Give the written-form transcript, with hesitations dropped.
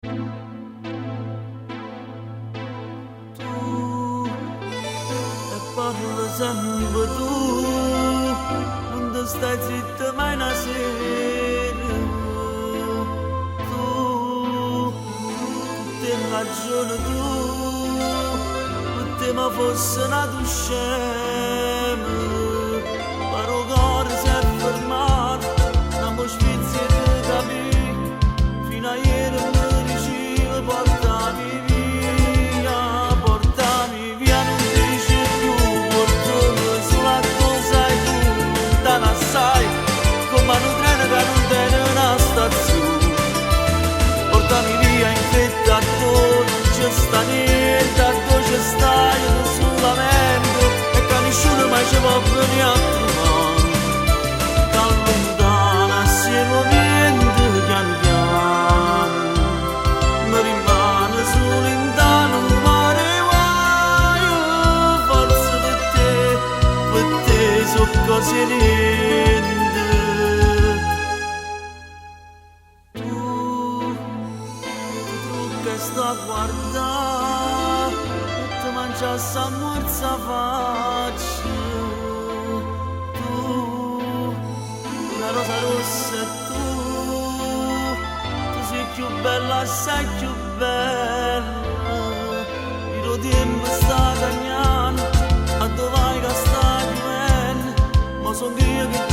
Tu e parlo sempre tu, non ti stai zitta mai una sera. Tu te ragione tu, te ma fosse nato scemo, però cuore si è fermato, non può svizzere capire, fino a ieri mi diceva portami via, non dici più, portami sulla cosa e tu, da assai, come un treno che non tiene una stazione, portami via in fretta, non c'è sta niente, dove stai, io solamente, e che nessuno mai ci può venire a trovare, che allontana assieme niente piano piano, mi rimane solo in danno un mare guaio, forse per te so cose niente. Che sto a guardare e ti mangia sta morsa faccia, tu una rosa rossa e tu sei più bella, sei più bella, il tempo sta cagnando, a dove vai che sta piovendo, ma son io che